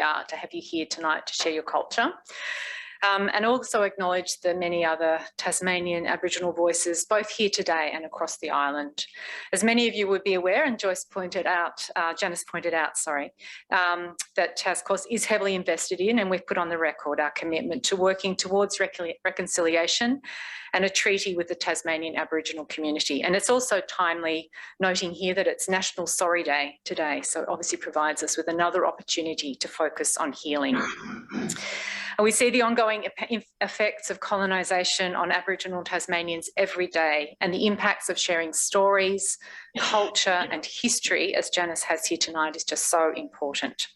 are to have you here tonight to share your culture. And also acknowledge the many other Tasmanian Aboriginal voices, both here today and across the island. As many of you would be aware, and Janice pointed out, that TasCOSS is heavily invested in, and we've put on the record our commitment to working towards reconciliation and a treaty with the Tasmanian Aboriginal community. And it's also timely noting here that it's National Sorry Day today, so it obviously provides us with another opportunity to focus on healing. And we see the ongoing effects of colonisation on Aboriginal Tasmanians every day, and the impacts of sharing stories, culture and history, as Janice has here tonight, is just so important.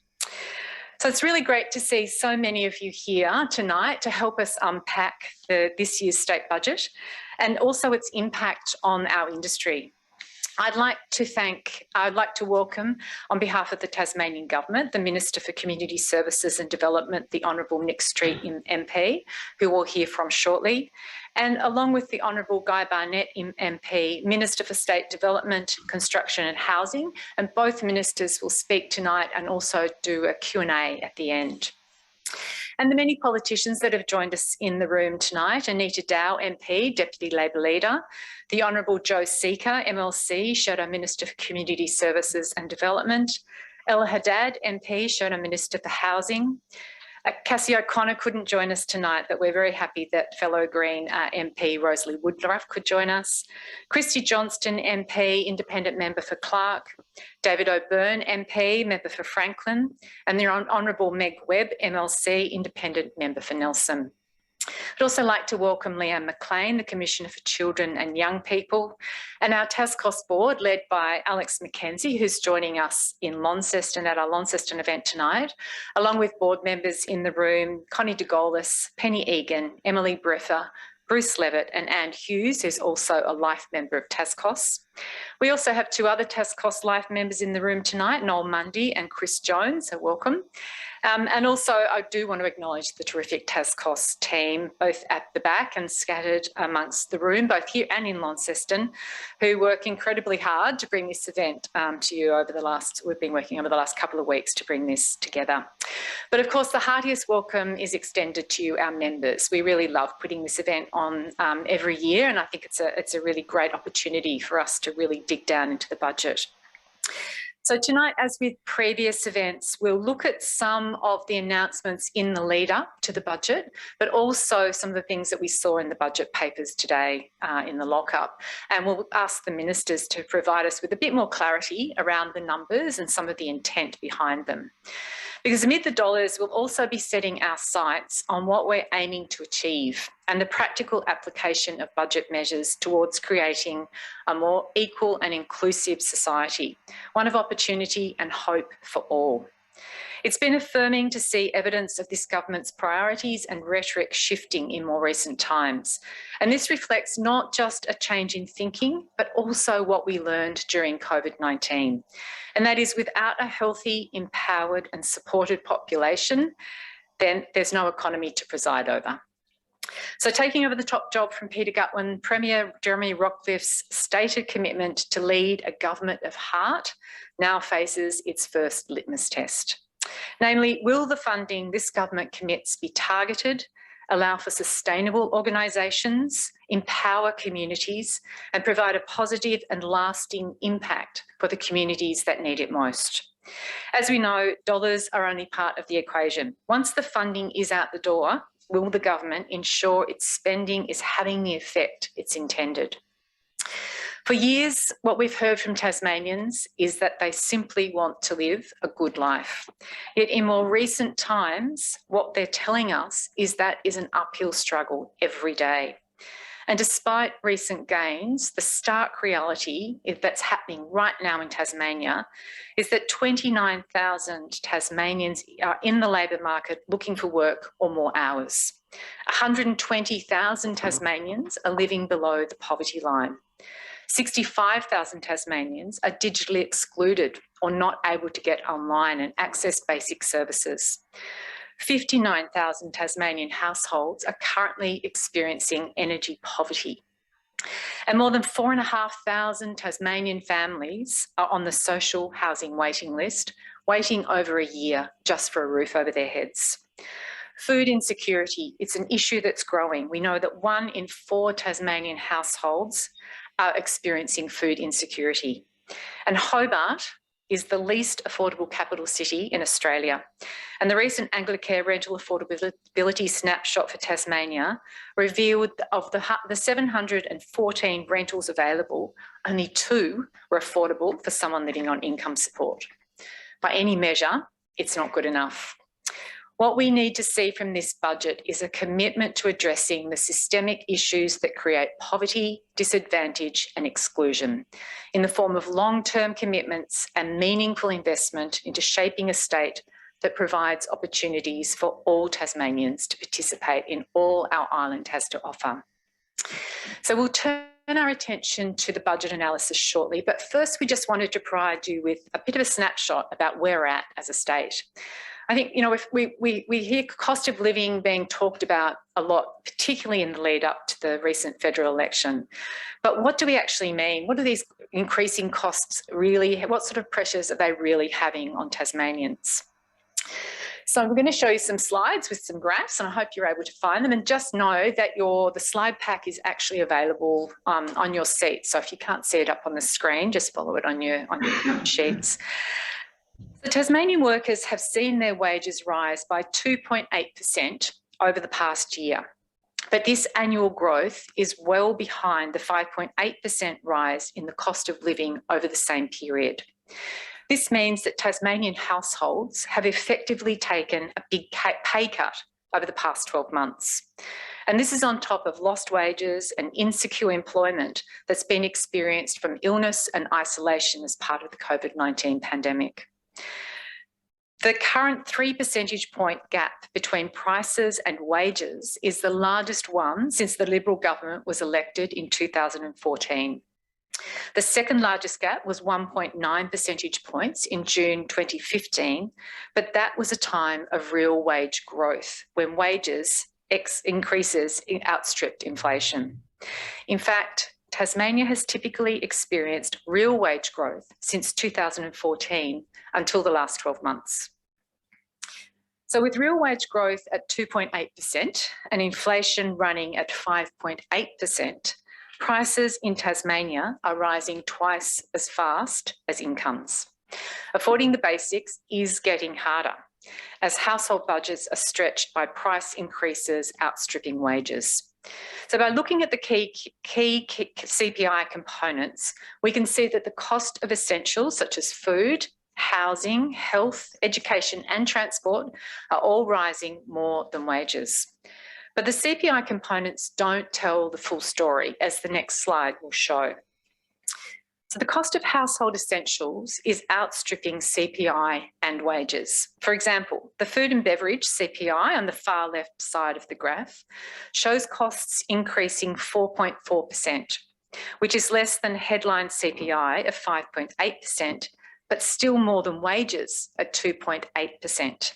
So it's really great to see so many of you here tonight to help us unpack this year's state budget and also its impact on our industry. I'd like to welcome, on behalf of the Tasmanian Government, the Minister for Community Services and Development, the Hon Nic Street MP, who we'll hear from shortly, and along with the Hon Guy Barnett MP, Minister for State Development, Construction and Housing, and both ministers will speak tonight and also do a Q&A at the end. And the many politicians that have joined us in the room tonight: Anita Dow MP, Deputy Labor Leader, the Honourable Joe Seeker, MLC, Shadow Minister for Community Services and Development, Ella Haddad MP, Shadow Minister for Housing. Cassie O'Connor couldn't join us tonight, but we're very happy that fellow Green MP Rosalie Woodruff could join us. Christy Johnston MP, Independent Member for Clark, David O'Byrne MP, Member for Franklin, and the Honourable Meg Webb MLC, Independent Member for Nelson. I'd also like to welcome Leanne McLean, the Commissioner for Children and Young People, and our TasCOSS board led by Alex McKenzie, who's joining us in Launceston at our Launceston event tonight, along with board members in the room: Connie DeGolis, Penny Egan, Emily Breffer, Bruce Levitt and Anne Hughes, who's also a life member of TasCOSS. We also have two other TasCOSS life members in the room tonight, Noel Mundy and Chris Jones, so welcome. And also I do want to acknowledge the terrific TasCOSS team, both at the back and scattered amongst the room, both here and in Launceston, who work incredibly hard to bring this event to you we've been working over the last couple of weeks to bring this together. But of course, the heartiest welcome is extended to you, our members. We really love putting this event on every year, and I think it's a really great opportunity for us to really dig down into the budget. So tonight, as with previous events, we'll look at some of the announcements in the lead up to the budget, but also some of the things that we saw in the budget papers today in the lockup. And we'll ask the ministers to provide us with a bit more clarity around the numbers and some of the intent behind them. Because amid the dollars, we'll also be setting our sights on what we're aiming to achieve and the practical application of budget measures towards creating a more equal and inclusive society, one of opportunity and hope for all. It's been affirming to see evidence of this government's priorities and rhetoric shifting in more recent times. And this reflects not just a change in thinking, but also what we learned during COVID-19. And that is, without a healthy, empowered and supported population, then there's no economy to preside over. So taking over the top job from Peter Gutwein, Premier Jeremy Rockliff's stated commitment to lead a government of heart now faces its first litmus test. Namely, will the funding this government commits be targeted, allow for sustainable organisations, empower communities and provide a positive and lasting impact for the communities that need it most? As we know, dollars are only part of the equation. Once the funding is out the door, will the government ensure its spending is having the effect it's intended? For years, what we've heard from Tasmanians is that they simply want to live a good life. Yet in more recent times, what they're telling us is that is an uphill struggle every day. And despite recent gains, the stark reality that's happening right now in Tasmania is that 29,000 Tasmanians are in the labour market looking for work or more hours. 120,000 Tasmanians are living below the poverty line. 65,000 Tasmanians are digitally excluded or not able to get online and access basic services. 59,000 Tasmanian households are currently experiencing energy poverty. And more than 4,500 Tasmanian families are on the social housing waiting list, waiting over a year just for a roof over their heads. Food insecurity, it's an issue that's growing. We know that 1 in 4 Tasmanian households are experiencing food insecurity. And Hobart is the least affordable capital city in Australia. And the recent Anglicare rental affordability snapshot for Tasmania revealed of the 714 rentals available, only 2 were affordable for someone living on income support. By any measure, it's not good enough. What we need to see from this budget is a commitment to addressing the systemic issues that create poverty, disadvantage and exclusion in the form of long-term commitments and meaningful investment into shaping a state that provides opportunities for all Tasmanians to participate in all our island has to offer. So we'll turn our attention to the budget analysis shortly, but first we just wanted to provide you with a bit of a snapshot about where we're at as a state. I think, you know, if we hear cost of living being talked about a lot, particularly in the lead up to the recent federal election. But what do we actually mean? What are these increasing costs really, what sort of pressures are they really having on Tasmanians? So I'm going to show you some slides with some graphs, and I hope you're able to find them. And just know that the slide pack is actually available on your seat. So if you can't see it up on the screen, just follow it on your sheets. The Tasmanian workers have seen their wages rise by 2.8% over the past year. But this annual growth is well behind the 5.8% rise in the cost of living over the same period. This means that Tasmanian households have effectively taken a big pay cut over the past 12 months. And this is on top of lost wages and insecure employment that's been experienced from illness and isolation as part of the COVID-19 pandemic. The current 3 percentage point gap between prices and wages is the largest one since the Liberal government was elected in 2014. The second largest gap was 1.9 percentage points in June 2015, but that was a time of real wage growth when wages increases outstripped inflation. In fact, Tasmania has typically experienced real wage growth since 2014 until the last 12 months. So with real wage growth at 2.8% and inflation running at 5.8%, prices in Tasmania are rising twice as fast as incomes. Affording the basics is getting harder as household budgets are stretched by price increases outstripping wages. So by looking at the key CPI components, we can see that the cost of essentials such as food, housing, health, education and transport are all rising more than wages. But the CPI components don't tell the full story, as the next slide will show. So the cost of household essentials is outstripping CPI and wages. For example, the food and beverage CPI on the far left side of the graph shows costs increasing 4.4%, which is less than headline CPI of 5.8%, but still more than wages at 2.8%.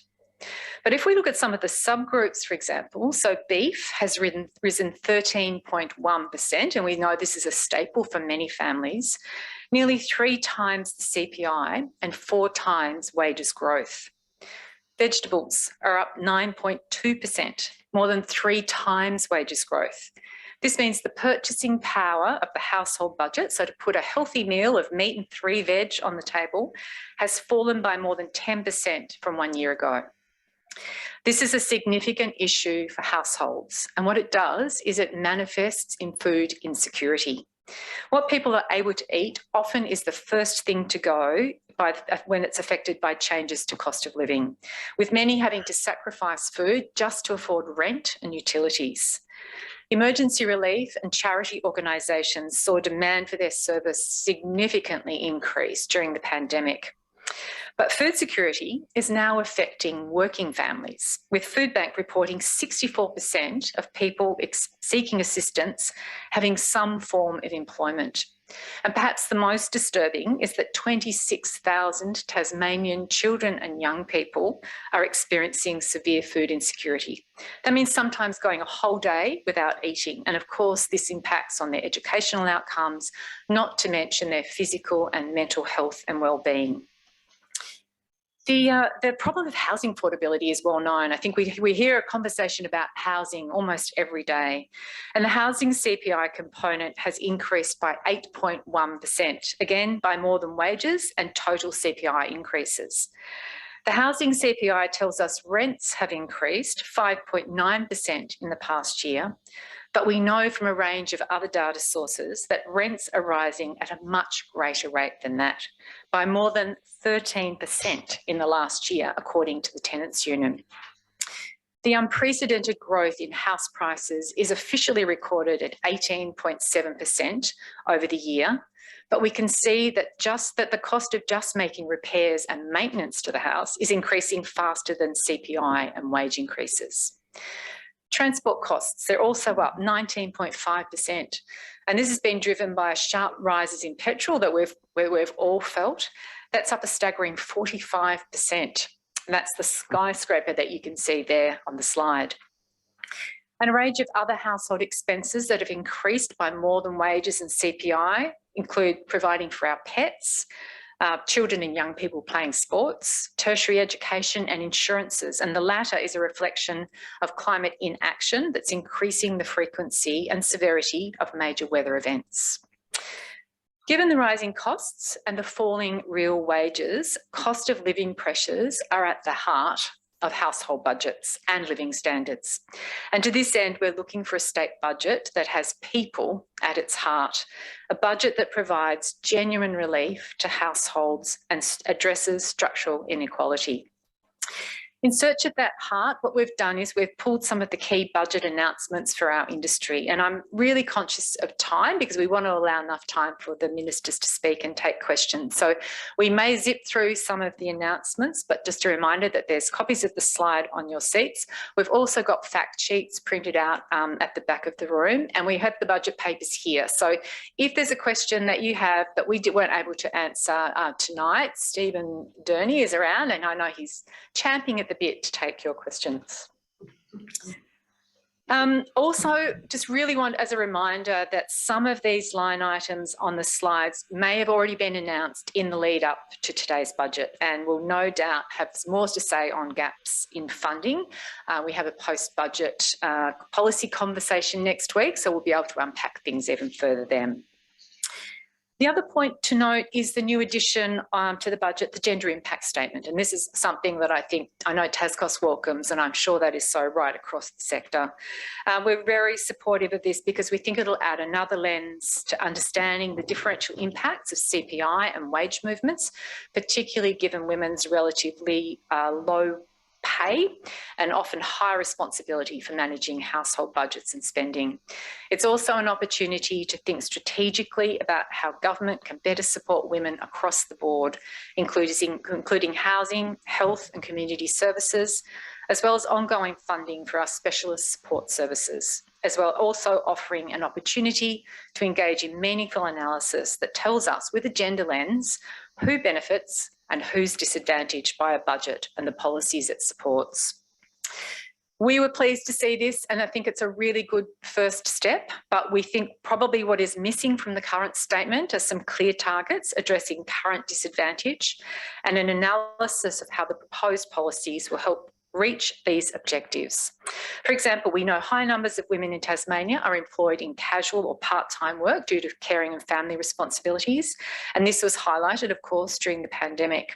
But if we look at some of the subgroups, for example, so beef has risen 13.1%, and we know this is a staple for many families, nearly 3 times the CPI and 4 times wages growth. Vegetables are up 9.2%, more than 3 times wages growth. This means the purchasing power of the household budget, so to put a healthy meal of meat and 3 veg on the table, has fallen by more than 10% from 1 year ago. This is a significant issue for households, and what it does is it manifests in food insecurity. What people are able to eat often is the first thing to go when it's affected by changes to cost of living, with many having to sacrifice food just to afford rent and utilities. Emergency relief and charity organisations saw demand for their service significantly increase during the pandemic. But food security is now affecting working families, with Foodbank reporting 64% of people seeking assistance having some form of employment. And perhaps the most disturbing is that 26,000 Tasmanian children and young people are experiencing severe food insecurity. That means sometimes going a whole day without eating. And of course, this impacts on their educational outcomes, not to mention their physical and mental health and well-being. The problem of housing affordability is well known. I think we hear a conversation about housing almost every day. And the housing CPI component has increased by 8.1%, again, by more than wages and total CPI increases. The housing CPI tells us rents have increased 5.9% in the past year, but we know from a range of other data sources that rents are rising at a much greater rate than that, by more than 13% in the last year, according to the Tenants' Union. The unprecedented growth in house prices is officially recorded at 18.7% over the year, but we can see that the cost of just making repairs and maintenance to the house is increasing faster than CPI and wage increases. Transport costs, they're also up 19.5%. And this has been driven by sharp rises in petrol that we've all felt. That's up a staggering 45%. And that's the skyscraper that you can see there on the slide. And a range of other household expenses that have increased by more than wages and CPI include providing for our pets, children and young people playing sports, tertiary education and insurances. And the latter is a reflection of climate inaction that's increasing the frequency and severity of major weather events. Given the rising costs and the falling real wages, cost of living pressures are at the heart of household budgets and living standards. And to this end, we're looking for a state budget that has people at its heart, a budget that provides genuine relief to households and addresses structural inequality. In search of that heart, what we've done is we've pulled some of the key budget announcements for our industry. And I'm really conscious of time because we want to allow enough time for the ministers to speak and take questions. So we may zip through some of the announcements, but just a reminder that there's copies of the slide on your seats. We've also got fact sheets printed out at the back of the room, and we have the budget papers here. So if there's a question that you have that we weren't able to answer tonight, Stephen Durney is around, and I know he's champing at the bit to take your questions. Also, just really want as a reminder that some of these line items on the slides may have already been announced in the lead up to today's budget and will no doubt have more to say on gaps in funding. We have a post-budget policy conversation next week, so we'll be able to unpack things even further then. The other point to note is the new addition to the budget, the gender impact statement. And this is something that I know TasCOSS welcomes, and I'm sure that is so right across the sector. We're very supportive of this because we think it'll add another lens to understanding the differential impacts of CPI and wage movements, particularly given women's relatively low pay and often high responsibility for managing household budgets and spending. It's also an opportunity to think strategically about how government can better support women across the board, including housing, health and community services, as well as ongoing funding for our specialist support services, as well also offering an opportunity to engage in meaningful analysis that tells us with a gender lens who benefits and who's disadvantaged by a budget and the policies it supports. We were pleased to see this, and I think it's a really good first step, but we think probably what is missing from the current statement are some clear targets addressing current disadvantage and an analysis of how the proposed policies will help reach these objectives. For example, we know high numbers of women in Tasmania are employed in casual or part-time work due to caring and family responsibilities, and this was highlighted, of course, during the pandemic.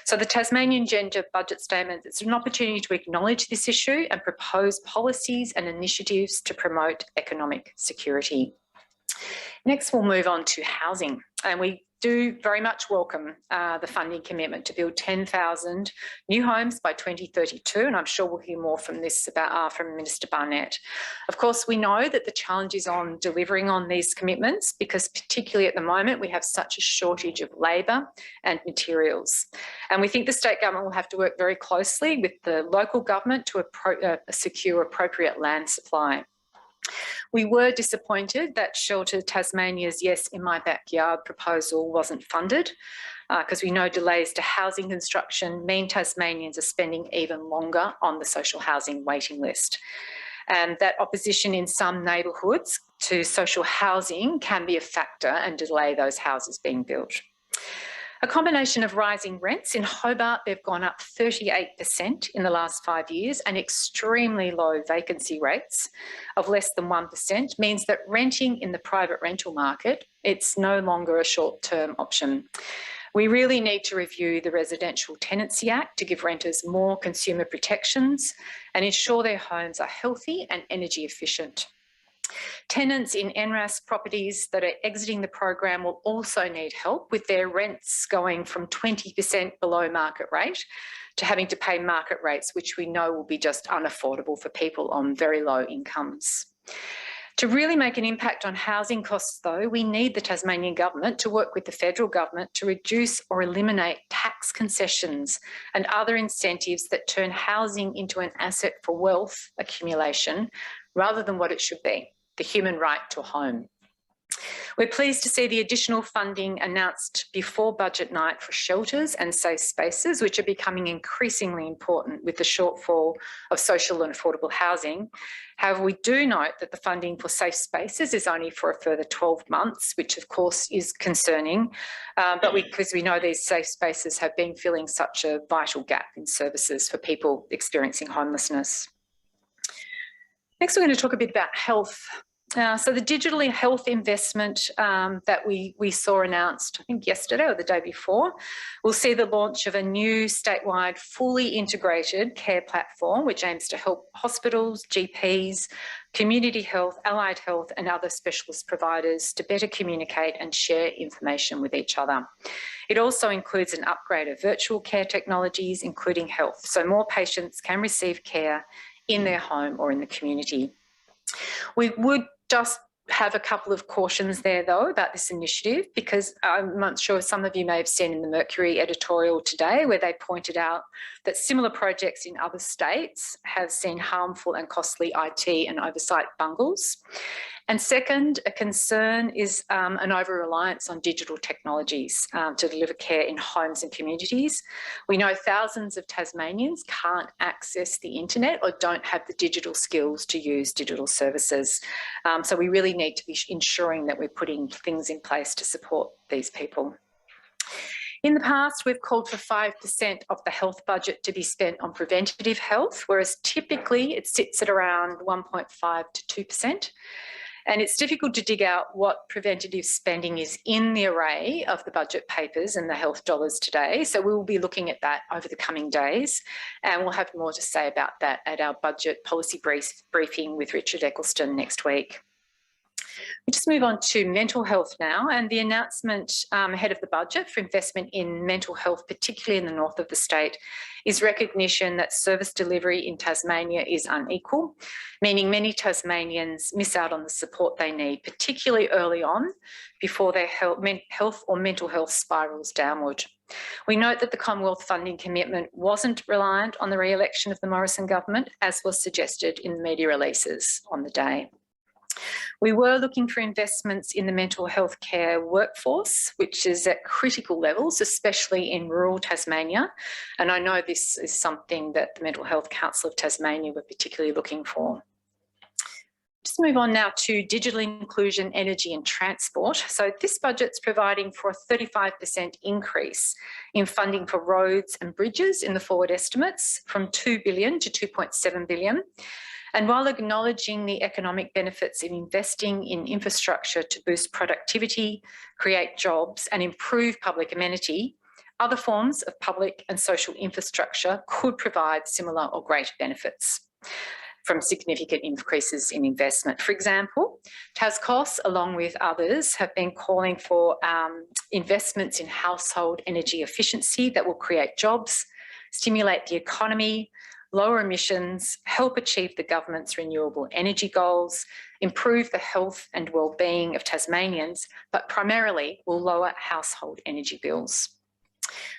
So the Tasmanian Gender Budget Statement is an opportunity to acknowledge this issue and propose policies and initiatives to promote economic security. Next, we'll move on to housing, and we do very much welcome the funding commitment to build 10,000 new homes by 2032, and I'm sure we'll hear more from this from Minister Barnett. Of course, we know that the challenge is on delivering on these commitments because particularly at the moment we have such a shortage of labour and materials. And we think the state government will have to work very closely with the local government to secure appropriate land supply. We were disappointed that Shelter Tasmania's Yes in My Backyard proposal wasn't funded because we know delays to housing construction mean Tasmanians are spending even longer on the social housing waiting list. And that opposition in some neighbourhoods to social housing can be a factor and delay those houses being built. A combination of rising rents. In Hobart, they've gone up 38% in the last 5 years, and extremely low vacancy rates of less than 1% means that renting in the private rental market, it's no longer a short-term option. We really need to review the Residential Tenancy Act to give renters more consumer protections and ensure their homes are healthy and energy efficient. Tenants in NRAS properties that are exiting the program will also need help with their rents going from 20% below market rate to having to pay market rates, which we know will be just unaffordable for people on very low incomes. To really make an impact on housing costs, though, we need the Tasmanian government to work with the federal government to reduce or eliminate tax concessions and other incentives that turn housing into an asset for wealth accumulation rather than what it should be, the human right to a home. We're pleased to see the additional funding announced before budget night for shelters and safe spaces, which are becoming increasingly important with the shortfall of social and affordable housing. However, we do note that the funding for safe spaces is only for a further 12 months, which of course is concerning, because we know these safe spaces have been filling such a vital gap in services for people experiencing homelessness. Next, we're going to talk a bit about health. So the digital health investment that we saw announced, I think yesterday or the day before, will see the launch of a new statewide fully integrated care platform which aims to help hospitals, GPs, community health, allied health and other specialist providers to better communicate and share information with each other. It also includes an upgrade of virtual care technologies, including health, so more patients can receive care in their home or in the community. We would just have a couple of cautions there, though, about this initiative, because I'm not sure some of you may have seen in the Mercury editorial today where they pointed out that similar projects in other states have seen harmful and costly IT and oversight bungles. And second, a concern is an over-reliance on digital technologies to deliver care in homes and communities. We know thousands of Tasmanians can't access the internet or don't have the digital skills to use digital services. So we really need to be ensuring that we're putting things in place to support these people. In the past, we've called for 5% of the health budget to be spent on preventative health, whereas typically it sits at around 1.5 to 2%. And it's difficult to dig out what preventative spending is in the array of the budget papers and the health dollars today. So we will be looking at that over the coming days, and we'll have more to say about that at our budget policy briefing with Richard Eccleston next week. We just move on to mental health now, and the announcement ahead of the budget for investment in mental health, particularly in the north of the state, is recognition that service delivery in Tasmania is unequal, meaning many Tasmanians miss out on the support they need, particularly early on, before their health or mental health spirals downward. We note that the Commonwealth funding commitment wasn't reliant on the re-election of the Morrison government, as was suggested in the media releases on the day. We were looking for investments in the mental health care workforce, which is at critical levels, especially in rural Tasmania. And I know this is something that the Mental Health Council of Tasmania were particularly looking for. Just move on now to digital inclusion, energy and transport. So this budget's providing for a 35% increase in funding for roads and bridges in the forward estimates from $2 billion to $2.7 billion. And while acknowledging the economic benefits of investing in infrastructure to boost productivity, create jobs and improve public amenity, other forms of public and social infrastructure could provide similar or greater benefits from significant increases in investment. For example, TasCOSS, along with others, have been calling for investments in household energy efficiency that will create jobs, stimulate the economy, lower emissions, help achieve the government's renewable energy goals, improve the health and well-being of Tasmanians, but primarily will lower household energy bills.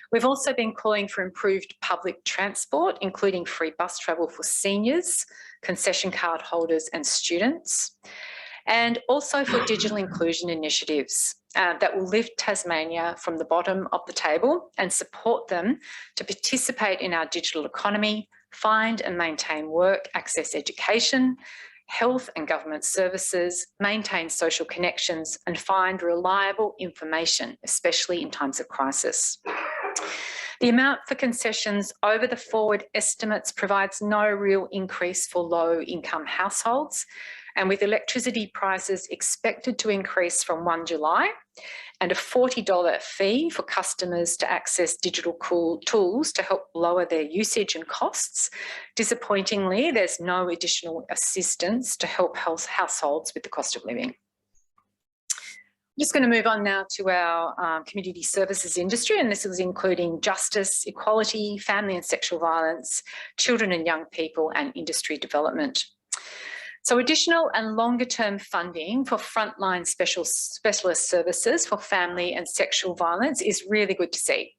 We've also been calling for improved public transport, including free bus travel for seniors, concession card holders and students, and also for digital inclusion initiatives that will lift Tasmania from the bottom of the table and support them to participate in our digital economy, find and maintain work, access education, health and government services, maintain social connections, and find reliable information, especially in times of crisis. The amount for concessions over the forward estimates provides no real increase for low-income households, and with electricity prices expected to increase from 1 July and a $40 fee for customers to access digital tools to help lower their usage and costs, disappointingly, there's no additional assistance to help households with the cost of living. I'm just going to move on now to our community services industry, and this is including justice, equality, family and sexual violence, children and young people, and industry development. So additional and longer term funding for frontline specialist services for family and sexual violence is really good to see.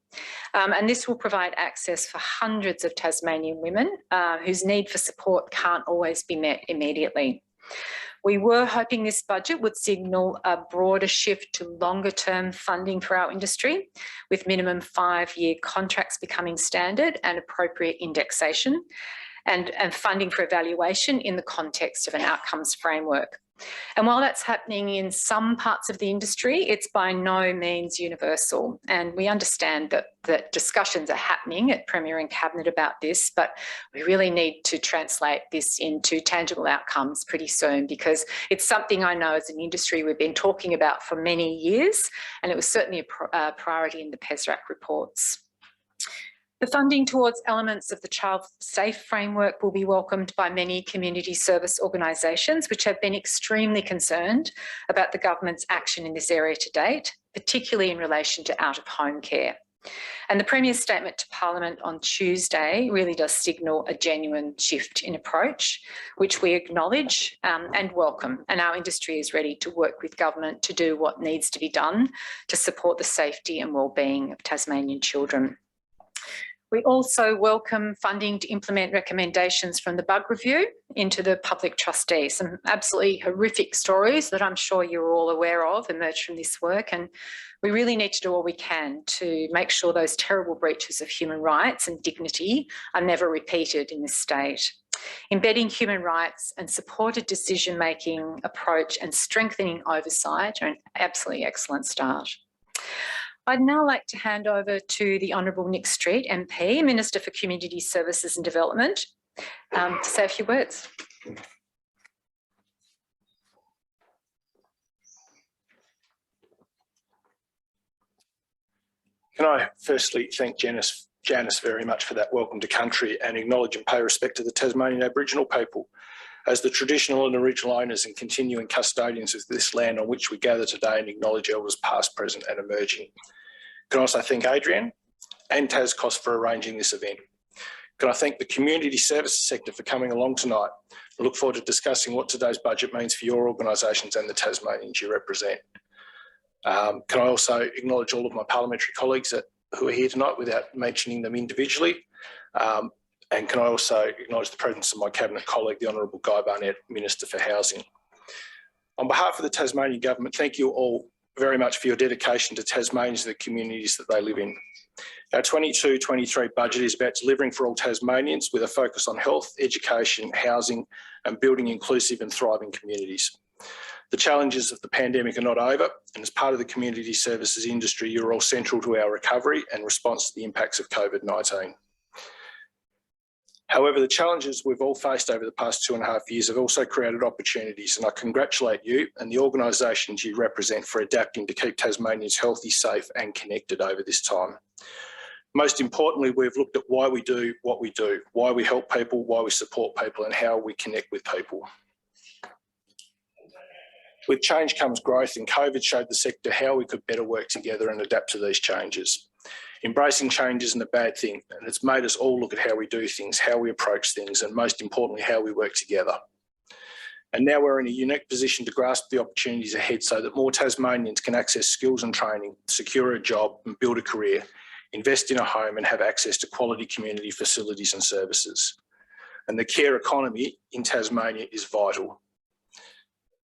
And this will provide access for hundreds of Tasmanian women whose need for support can't always be met immediately. We were hoping this budget would signal a broader shift to longer term funding for our industry, with minimum 5-year contracts becoming standard and appropriate indexation, and funding for evaluation in the context of an outcomes framework. And while that's happening in some parts of the industry, it's by no means universal. And we understand that discussions are happening at Premier and Cabinet about this, but we really need to translate this into tangible outcomes pretty soon, because it's something I know as an industry we've been talking about for many years, and it was certainly a priority in the PESRAC reports. The funding towards elements of the Child Safe framework will be welcomed by many community service organisations, which have been extremely concerned about the government's action in this area to date, particularly in relation to out-of-home care. And the Premier's statement to Parliament on Tuesday really does signal a genuine shift in approach, which we acknowledge and welcome. And our industry is ready to work with government to do what needs to be done to support the safety and wellbeing of Tasmanian children. We also welcome funding to implement recommendations from the bug review into the public trustee. Some absolutely horrific stories that I'm sure you're all aware of emerge from this work, and we really need to do all we can to make sure those terrible breaches of human rights and dignity are never repeated in this state. Embedding human rights and supported decision-making approach and strengthening oversight are an absolutely excellent start. I'd now like to hand over to the Honourable Nic Street MP, Minister for Community Services and Development, to say a few words. Can I firstly thank Janice very much for that welcome to country, and acknowledge and pay respect to the Tasmanian Aboriginal people as the traditional and original owners and continuing custodians of this land on which we gather today, and acknowledge elders past, present and emerging. Can I also thank Adrienne and TasCOSS for arranging this event. Can I thank the community services sector for coming along tonight. I look forward to discussing what today's budget means for your organisations and the Tasmanians you represent. Can I also acknowledge all of my parliamentary colleagues who are here tonight without mentioning them individually. And can I also acknowledge the presence of my Cabinet colleague, the Honourable Guy Barnett, Minister for Housing. On behalf of the Tasmanian Government, thank you all very much for your dedication to Tasmanians and the communities that they live in. Our 22-23 budget is about delivering for all Tasmanians with a focus on health, education, housing and building inclusive and thriving communities. The challenges of the pandemic are not over, and as part of the community services industry, you're all central to our recovery and response to the impacts of COVID-19. However, the challenges we've all faced over the past 2.5 years have also created opportunities, and I congratulate you and the organisations you represent for adapting to keep Tasmanians healthy, safe and connected over this time. Most importantly, we've looked at why we do what we do, why we help people, why we support people and how we connect with people. With change comes growth, and COVID showed the sector how we could better work together and adapt to these changes. Embracing change isn't a bad thing, and it's made us all look at how we do things, how we approach things, and most importantly, how we work together. And now we're in a unique position to grasp the opportunities ahead so that more Tasmanians can access skills and training, secure a job and build a career, invest in a home and have access to quality community facilities and services. And the care economy in Tasmania is vital.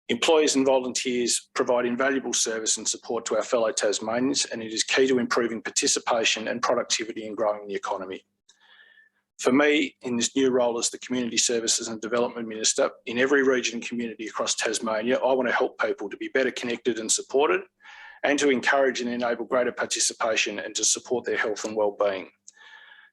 Employers and volunteers provide invaluable service and support to our fellow Tasmanians, and it is key to improving participation and productivity and growing the economy. For me, in this new role as the Community Services and Development Minister, in every region and community across Tasmania, I want to help people to be better connected and supported, and to encourage and enable greater participation and to support their health and wellbeing.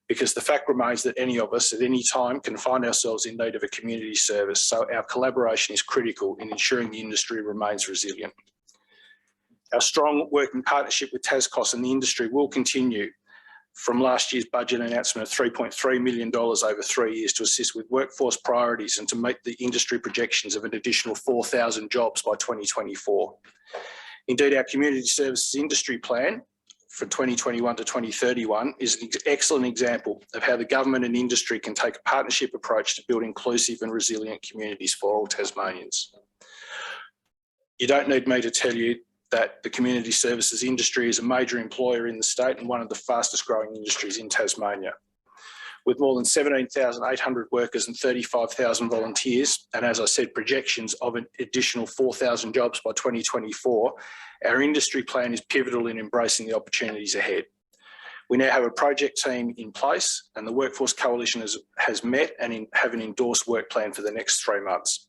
Because the fact remains that any of us at any time can find ourselves in need of a community service, so our collaboration is critical in ensuring the industry remains resilient. Our strong working partnership with TasCOSS and the industry will continue from last year's budget announcement of $3.3 million over 3 years to assist with workforce priorities and to meet the industry projections of an additional 4,000 jobs by 2024. Indeed, our Community Services Industry Plan for 2021 to 2031 is an excellent example of how the government and industry can take a partnership approach to build inclusive and resilient communities for all Tasmanians. You don't need me to tell you that the community services industry is a major employer in the state and one of the fastest growing industries in Tasmania. With more than 17,800 workers and 35,000 volunteers, and as I said, projections of an additional 4,000 jobs by 2024, our industry plan is pivotal in embracing the opportunities ahead. We now have a project team in place and the Workforce Coalition has met and have an endorsed work plan for the next 3 months.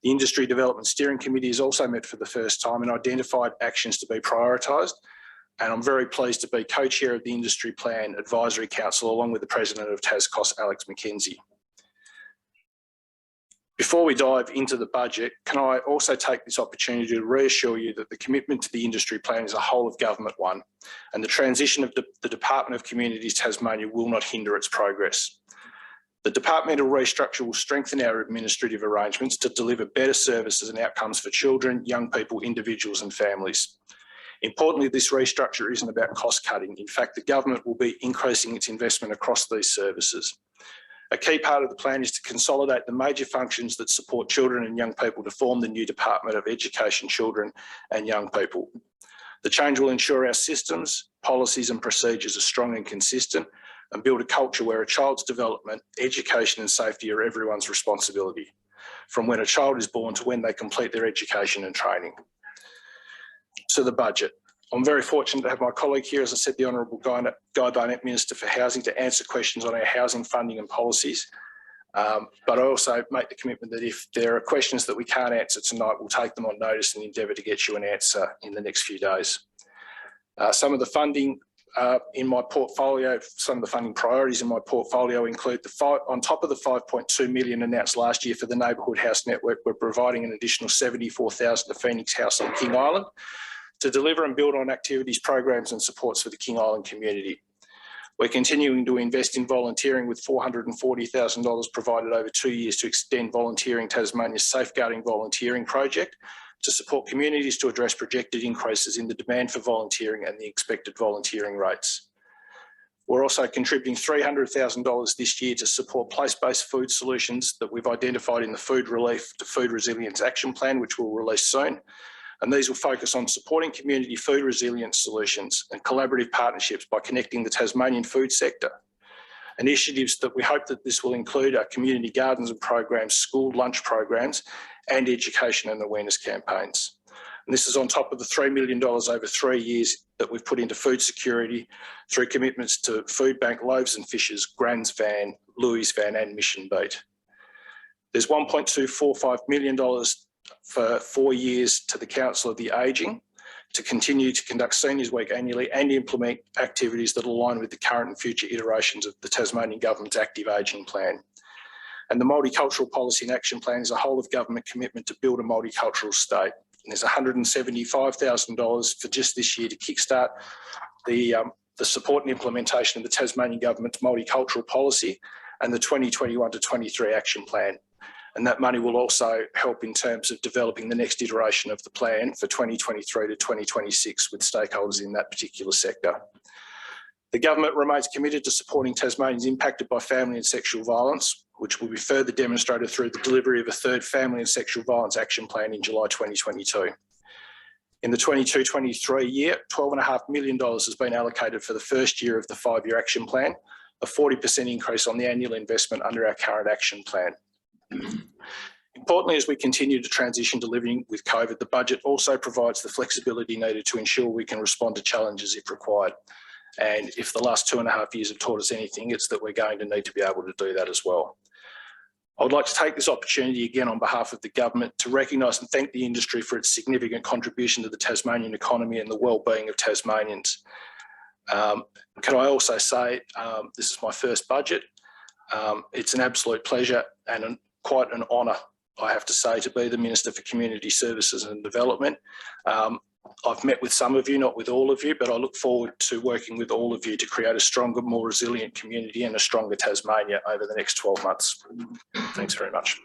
The Industry Development Steering Committee has also met for the first time and identified actions to be prioritised, and I'm very pleased to be co-chair of the Industry Plan Advisory Council along with the President of TasCOSS, Alex McKenzie. Before we dive into the budget, can I also take this opportunity to reassure you that the commitment to the Industry Plan is a whole of government one, and the transition of the Department of Communities Tasmania will not hinder its progress. The departmental restructure will strengthen our administrative arrangements to deliver better services and outcomes for children, young people, individuals and families. Importantly, this restructure isn't about cost cutting. In fact, the government will be increasing its investment across these services. A key part of the plan is to consolidate the major functions that support children and young people to form the new Department of Education, Children and Young People. The change will ensure our systems, policies and procedures are strong and consistent and build a culture where a child's development, education and safety are everyone's responsibility, from when a child is born to when they complete their education and training. To the budget. I'm very fortunate to have my colleague here, as I said, the Honourable Guy Barnett, Minister for Housing, to answer questions on our housing funding and policies. But I also make the commitment that if there are questions that we can't answer tonight, we'll take them on notice and endeavour to get you an answer in the next few days. Some of the funding in my portfolio, some of the funding priorities in my portfolio include on top of the $5.2 million announced last year for the Neighbourhood House Network, we're providing an additional $74,000 to Phoenix House on King Island to deliver and build on activities, programs and supports for the King Island community. We're continuing to invest in volunteering with $440,000 provided over 2 years to extend Volunteering Tasmania's Safeguarding Volunteering project to support communities to address projected increases in the demand for volunteering and the expected volunteering rates. We're also contributing $300,000 this year to support place-based food solutions that we've identified in the Food Relief to Food Resilience Action Plan, which we'll release soon. And these will focus on supporting community food resilience solutions and collaborative partnerships by connecting the Tasmanian food sector. Initiatives that we hope that this will include are community gardens and programs, school lunch programs, and education and awareness campaigns. And this is on top of the $3 million over 3 years that we've put into food security through commitments to Food Bank, Loaves and Fishes, Grans Van, Louis Van and Mission Beat. There's $1.245 million for 4 years to the Council of the Ageing to continue to conduct Seniors Week annually and implement activities that align with the current and future iterations of the Tasmanian Government's Active Ageing Plan. And the Multicultural Policy and Action Plan is a whole of government commitment to build a multicultural state. And there's $175,000 for just this year to kickstart the support and implementation of the Tasmanian Government's multicultural policy and the 2021 to 23 Action Plan. And that money will also help in terms of developing the next iteration of the plan for 2023 to 2026 with stakeholders in that particular sector. The government remains committed to supporting Tasmanians impacted by family and sexual violence, which will be further demonstrated through the delivery of a third Family and Sexual Violence Action Plan in July 2022. In the 22-23 year, $12.5 million has been allocated for the first year of the 5-year action plan, a 40% increase on the annual investment under our current action plan. Importantly, as we continue to transition to living with COVID, the budget also provides the flexibility needed to ensure we can respond to challenges if required. And if the last 2.5 years have taught us anything, it's that we're going to need to be able to do that as well. I would like to take this opportunity again on behalf of the government to recognise and thank the industry for its significant contribution to the Tasmanian economy and the well-being of Tasmanians. Can I also say this is my first budget. It's an absolute pleasure and quite an honour, I have to say, to be the Minister for Community Services and Development. I've met with some of you, not with all of you, but I look forward to working with all of you to create a stronger, more resilient community and a stronger Tasmania over the next 12 months. Thanks very much.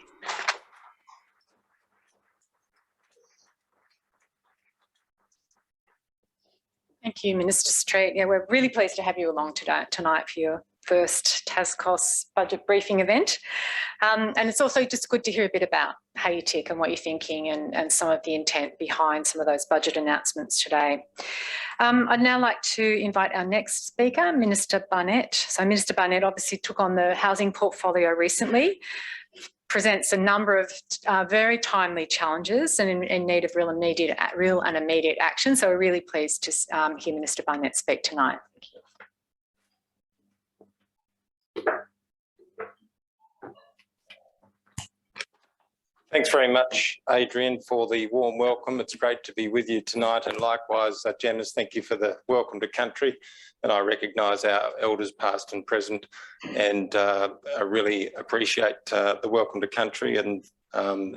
Thank you, Minister Street. Yeah, we're really pleased to have you along tonight for your first TasCOSS budget briefing event. And it's also just good to hear a bit about how you tick and what you're thinking and some of the intent behind some of those budget announcements today. I'd now like to invite our next speaker, Minister Barnett. So Minister Barnett obviously took on the housing portfolio recently, presents a number of very timely challenges and in need of real and immediate action. So we're really pleased to hear Minister Barnett speak tonight. Thanks very much, Adrienne, for the warm welcome. It's great to be with you tonight, and likewise, Janice, thank you for the welcome to country. And I recognise our elders past and present, and I really appreciate the welcome to country, and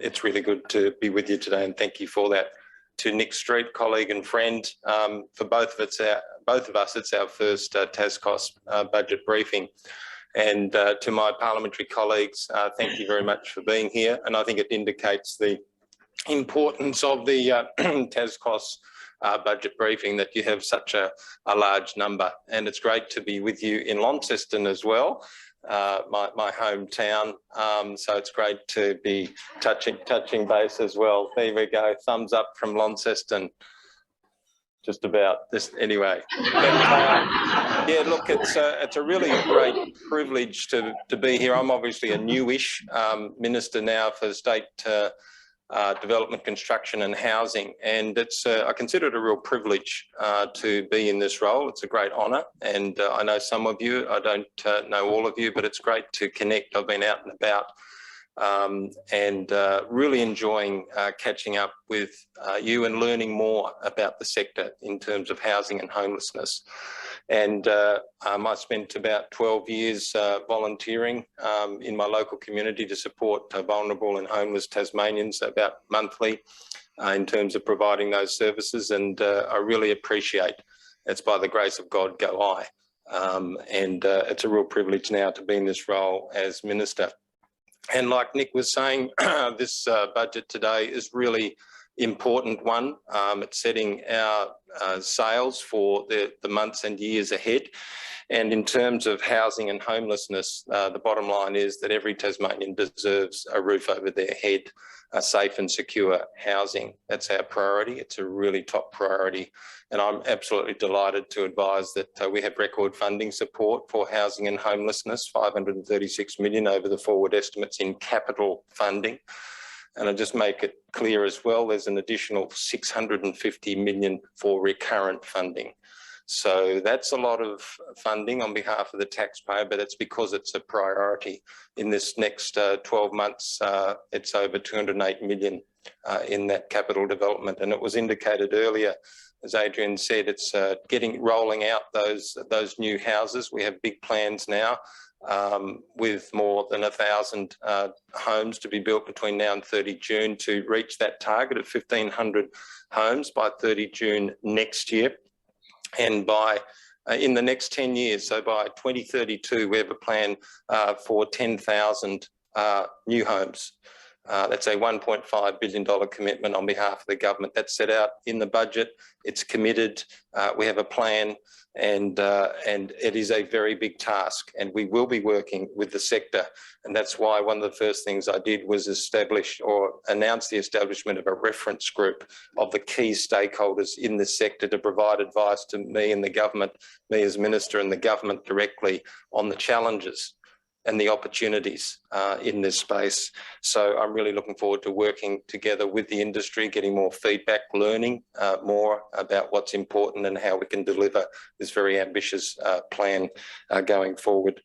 it's really good to be with you today, and thank you for that. To Nic Street, colleague and friend, for both of us, it's our first TasCOSS budget briefing. And to my parliamentary colleagues, thank you very much for being here. And I think it indicates the importance of the TasCOSS budget briefing that you have such a large number. And it's great to be with you in Launceston as well, my hometown. So it's great to be touching base as well. There we go, thumbs up from Launceston. Just about this anyway. But, yeah, look, it's a really great privilege to be here. I'm obviously a newish minister now for state development, construction and housing, and it's I consider it a real privilege to be in this role. It's a great honour, and I know some of you. I don't know all of you, but it's great to connect. I've been out and about. And really enjoying catching up with you and learning more about the sector in terms of housing and homelessness. And I spent about 12 years volunteering in my local community to support vulnerable and homeless Tasmanians about monthly in terms of providing those services. And I really appreciate, it's by the grace of God go I. And it's a real privilege now to be in this role as Minister. And like Nick was saying, this budget today is really important one. It's setting our sails for the months and years ahead. And in terms of housing and homelessness, the bottom line is that every Tasmanian deserves a roof over their head, safe and secure housing. That's our priority. It's a really top priority. And I'm absolutely delighted to advise that we have record funding support for housing and homelessness, 536 million over the forward estimates in capital funding. And I just make it clear as well, there's an additional 650 million for recurrent funding. So that's a lot of funding on behalf of the taxpayer, but it's because it's a priority. In this next 12 months, it's over 208 million in that capital development. And it was indicated earlier, as Adrienne said, it's rolling out those new houses. We have big plans now with more than 1,000 homes to be built between now and 30 June to reach that target of 1,500 homes by 30 June next year. And by in the next 10 years, so by 2032, we have a plan for 10,000 new homes. That's a $1.5 billion commitment on behalf of the government. That's set out in the budget. It's committed. We have a plan, and it is a very big task. And we will be working with the sector. And that's why one of the first things I did was establish or announce the establishment of a reference group of the key stakeholders in the sector to provide advice to me and the government, me as minister and the government directly on the challenges. and the opportunities in this space. So I'm really looking forward to working together with the industry, getting more feedback, learning more about what's important and how we can deliver this very ambitious plan going forward.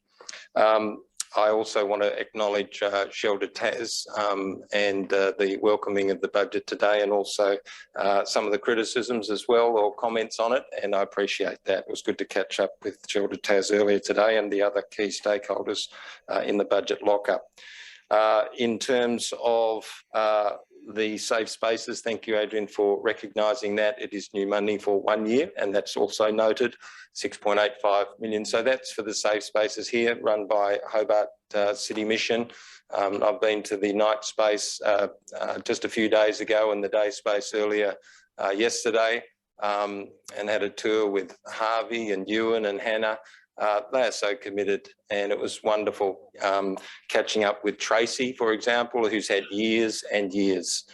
I also want to acknowledge Shelter Tas and the welcoming of the budget today, and also some of the criticisms as well, or comments on it, and I appreciate that. It was good to catch up with Shelter Tas earlier today and the other key stakeholders in the budget lockup. In terms of the safe spaces, thank you, Adrienne, for recognising that. It is new money for 1 year, and that's also noted, 6.85 million. So that's for the safe spaces here, run by Hobart City Mission. I've been to the night space just a few days ago, and the day space earlier yesterday, and had a tour with Harvey and Ewan and Hannah. They are so committed, and it was wonderful catching up with Tracy, for example, who's had years and years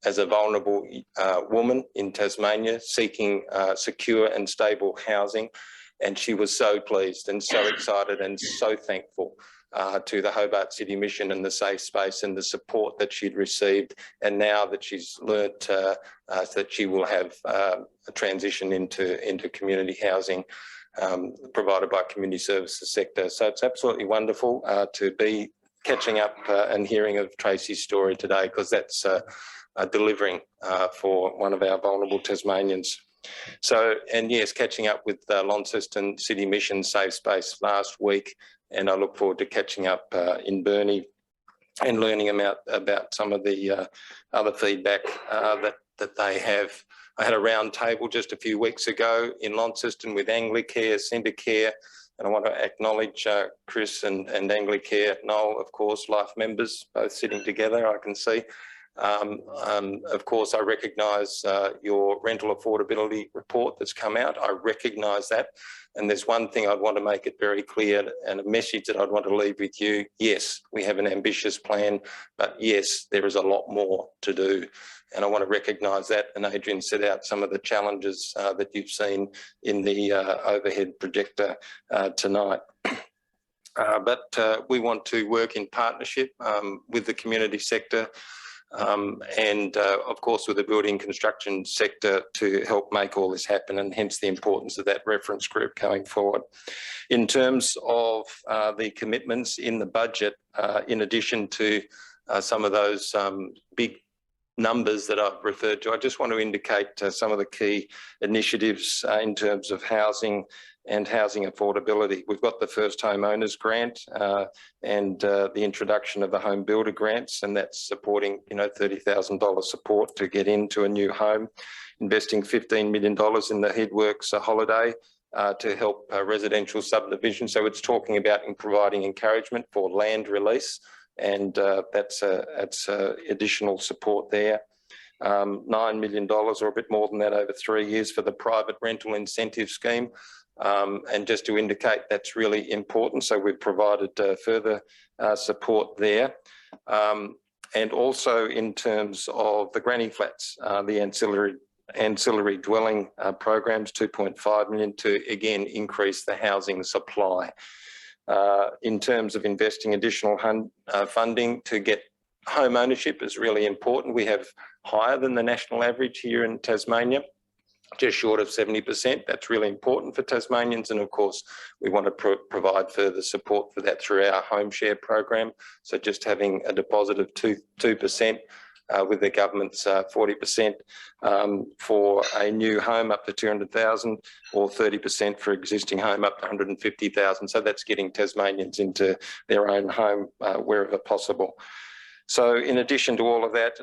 as a vulnerable woman in Tasmania seeking secure and stable housing. And she was so pleased and so excited and so thankful to the Hobart City Mission and the safe space and the support that she'd received. And now that she's learnt that she will have a transition into community housing provided by community services sector. So it's absolutely wonderful to be catching up and hearing of Tracy's story today, because that's delivering for one of our vulnerable Tasmanians. So, and yes, catching up with Launceston City Mission Safe Space last week, and I look forward to catching up in Burnie and learning about some of the other feedback that they have. I had a round table just a few weeks ago in Launceston with Anglicare, Centrecare, and I want to acknowledge Chris and Anglicare, Noel, of course, life members, both sitting together, I can see. Of course, I recognise your rental affordability report that's come out. I recognise that. And there's one thing I'd want to make it very clear, and a message that I'd want to leave with you. Yes, we have an ambitious plan, but yes, there is a lot more to do. And I want to recognise that. And Adrienne set out some of the challenges that you've seen in the overhead projector tonight. But we want to work in partnership with the community sector and of course with the building construction sector to help make all this happen, and hence the importance of that reference group going forward. In terms of the commitments in the budget, in addition to some of those big numbers that I've referred to, I just want to indicate some of the key initiatives in terms of housing and housing affordability. We've got the First Home Owners Grant and the introduction of the Home Builder Grants, and that's supporting, you know, $30,000 support to get into a new home, investing $15 million in the Headworks holiday to help residential subdivision. So it's talking about providing encouragement for land release, and that's additional support there. $9 million or a bit more than that over 3 years for the private rental incentive scheme. And just to indicate that's really important, so we've provided further support there. And also in terms of the granny flats, the ancillary dwelling programs, 2.5 million to again increase the housing supply. In terms of investing additional funding to get home ownership is really important. We have higher than the national average here in Tasmania, just short of 70%. That's really important for Tasmanians, and of course we want to provide further support for that through our home share program. So just having a deposit of 2% with the government's 40% for a new home up to 200,000, or 30% for existing home up to 150,000. So that's getting Tasmanians into their own home wherever possible. So in addition to all of that,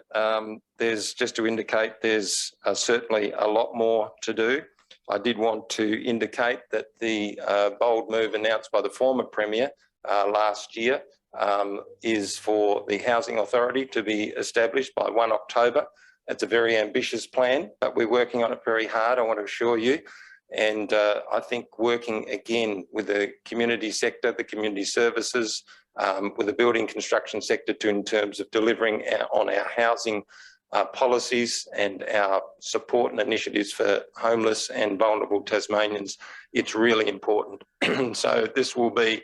there's just to indicate there's certainly a lot more to do. I did want to indicate that the bold move announced by the former Premier last year is for the Housing Authority to be established by 1 October. It's a very ambitious plan, but we're working on it very hard, I want to assure you. And I think working again with the community sector, the community services, with the building construction sector in terms of delivering on our housing policies and our support and initiatives for homeless and vulnerable Tasmanians, it's really important. So this will be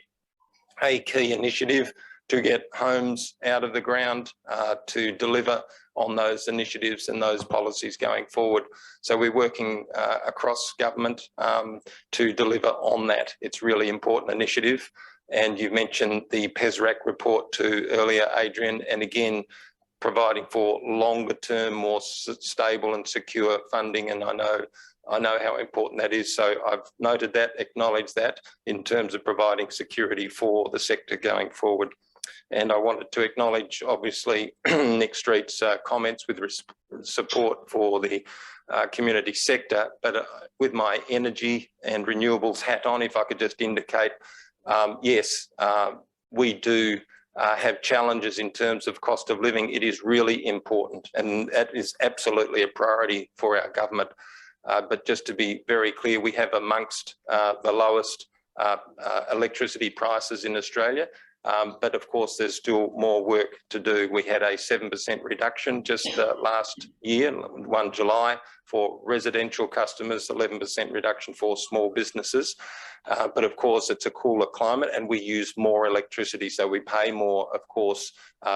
a key initiative to get homes out of the ground, to deliver on those initiatives and those policies going forward. So we're working across government to deliver on that. It's really important initiative. And you mentioned the PESRAC report too earlier, Adrienne, and again, providing for longer term, more stable and secure funding. And I know how important that is. So I've noted that, acknowledged that in terms of providing security for the sector going forward. And I wanted to acknowledge, obviously, Nic Street's comments with support for the community sector, but with my energy and renewables hat on, if I could just indicate, yes, we do have challenges in terms of cost of living. It is really important, and that is absolutely a priority for our government. But just to be very clear, we have amongst the lowest electricity prices in Australia. But of course, there's still more work to do. We had a 7% reduction just last year, 1 July, for residential customers, 11% reduction for small businesses. But of course, it's a cooler climate and we use more electricity. So we pay more, of course,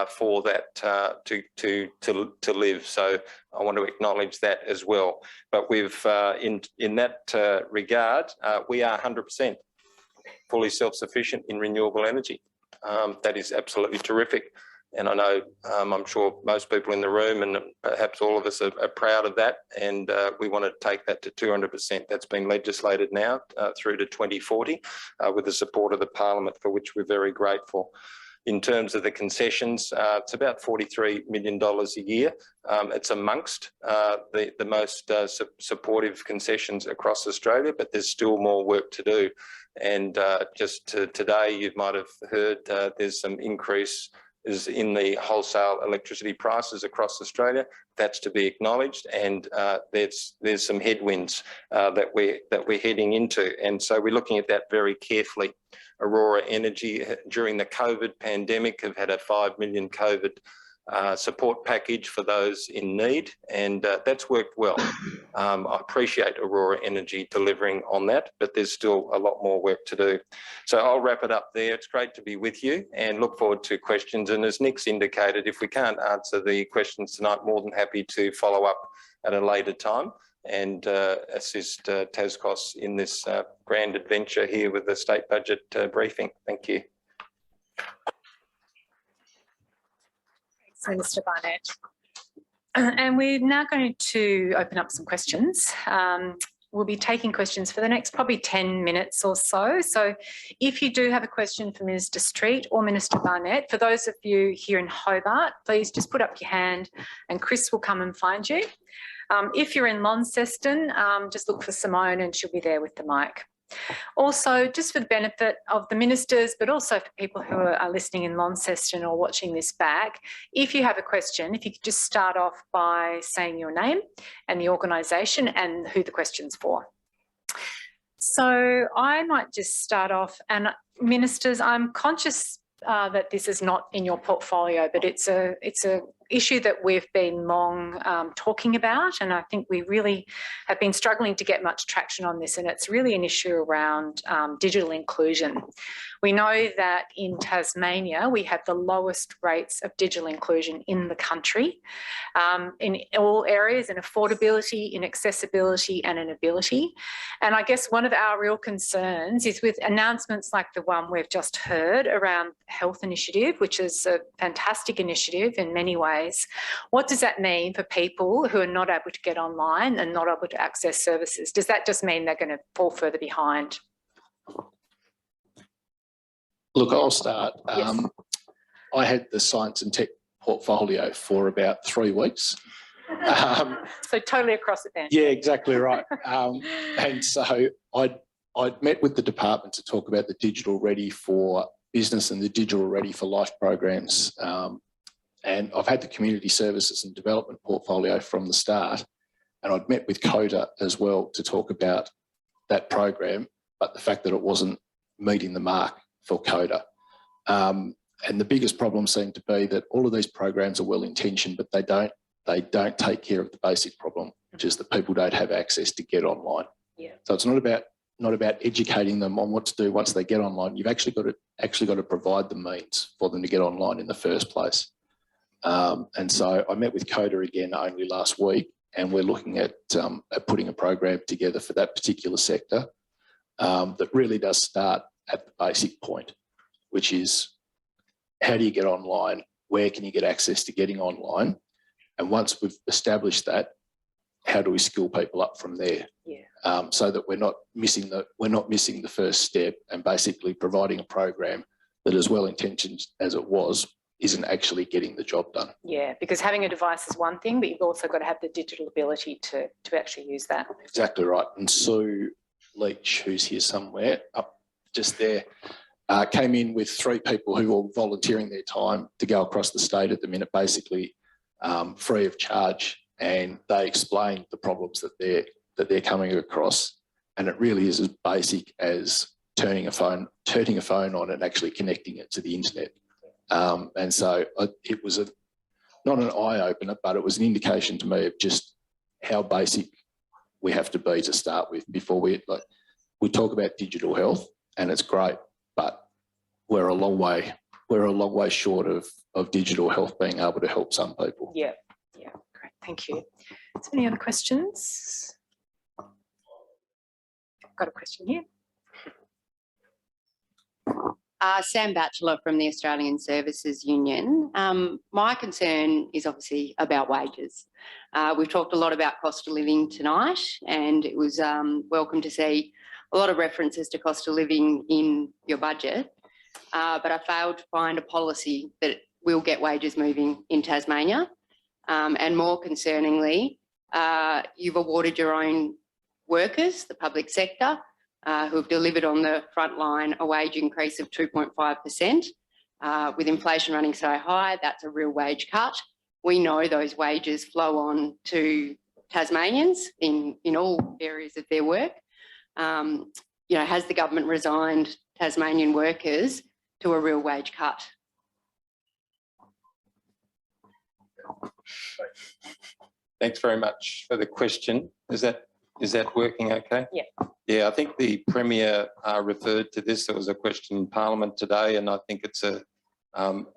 for that to live. So I want to acknowledge that as well. But we've, in that regard, we are 100% fully self-sufficient in renewable energy. That is absolutely terrific. And I know, I'm sure most people in the room and perhaps all of us are proud of that. And we want to take that to 200%. That's been legislated now through to 2040 with the support of the Parliament, for which we're very grateful. In terms of the concessions, it's about $43 million a year. It's amongst the most supportive concessions across Australia, but there's still more work to do. And just today, you might have heard there's some increase in the wholesale electricity prices across Australia. That's to be acknowledged, and there's some headwinds that we're heading into, and so we're looking at that very carefully. Aurora Energy, during the COVID pandemic, have had a $5 million COVID support package for those in need, and that's worked well. I appreciate Aurora Energy delivering on that, but there's still a lot more work to do. So I'll wrap it up there. It's great to be with you and look forward to questions. And as Nic's indicated, if we can't answer the questions tonight, more than happy to follow up at a later time and assist TasCOSS in this grand adventure here with the State Budget Briefing. Thank you. Thanks, Mr. Barnett. And we're now going to open up some questions. We'll be taking questions for the next probably 10 minutes or so. So if you do have a question for Minister Street or Minister Barnett, for those of you here in Hobart, please just put up your hand and Chris will come and find you. If you're in Launceston, just look for Simone and she'll be there with the mic. Also, just for the benefit of the ministers, but also for people who are listening in Launceston or watching this back, if you have a question, if you could just start off by saying your name and the organisation and who the question's for. So I might just start off, and ministers, I'm conscious that this is not in your portfolio, but it's a issue that we've been long talking about, and I think we really have been struggling to get much traction on this, and it's really an issue around digital inclusion. We know that in Tasmania we have the lowest rates of digital inclusion in the country, in all areas, in affordability, in accessibility and in ability. And I guess one of our real concerns is with announcements like the one we've just heard around Health Initiative, which is a fantastic initiative in many ways. What does that mean for people who are not able to get online and not able to access services? Does that just mean they're going to fall further behind? Look, I'll start. Yes. I had the science and tech portfolio for about 3 weeks. So totally across the bench. Yeah, exactly right. And so I'd met with the department to talk about the digital ready for business and the digital ready for life programs. And I've had the community services and development portfolio from the start. And I'd met with CODA as well to talk about that program, but the fact that it wasn't meeting the mark for CODA. And the biggest problem seemed to be that all of these programs are well intentioned, but they don't take care of the basic problem, which is that people don't have access to get online. Yeah. So it's not about about educating them on what to do once they get online. You've actually got to provide the means for them to get online in the first place. And so I met with CODA again only last week, and we're looking at putting a program together for that particular sector that really does start at the basic point, which is how do you get online? Where can you get access to getting online? And once we've established that, how do we skill people up from there? Yeah. So that we're not missing the first step, and basically providing a program that, as well intentioned as it was, isn't actually getting the job done. Yeah, because having a device is one thing, but you've also got to have the digital ability to actually use that. Exactly right. And Sue Leach, who's here somewhere, up just there, came in with 3 people who were volunteering their time to go across the state at the minute, basically free of charge, and they explained the problems that they're coming across, and it really is as basic as turning a phone on and actually connecting it to the internet. And so it was not an eye-opener, but it was an indication to me of just how basic we have to be to start with before we talk about digital health, and it's great, but we're a long way short of digital health being able to help some people. Yeah, yeah, great, thank you. Is there any other questions? I've got a question here. Sam Batchelor from the Australian Services Union. My concern is obviously about wages. We've talked a lot about cost of living tonight, and it was welcome to see a lot of references to cost of living in your budget, but I failed to find a policy that will get wages moving in Tasmania. And more concerningly, you've awarded your own workers, the public sector, who have delivered on the front line a wage increase of 2.5%. With inflation running so high, that's a real wage cut. We know those wages flow on to Tasmanians in all areas of their work. Has the government resigned Tasmanian workers to a real wage cut? Thanks very much for the question. Is that working okay? Yeah. Yeah, I think the Premier referred to this. There was a question in Parliament today, and I think it's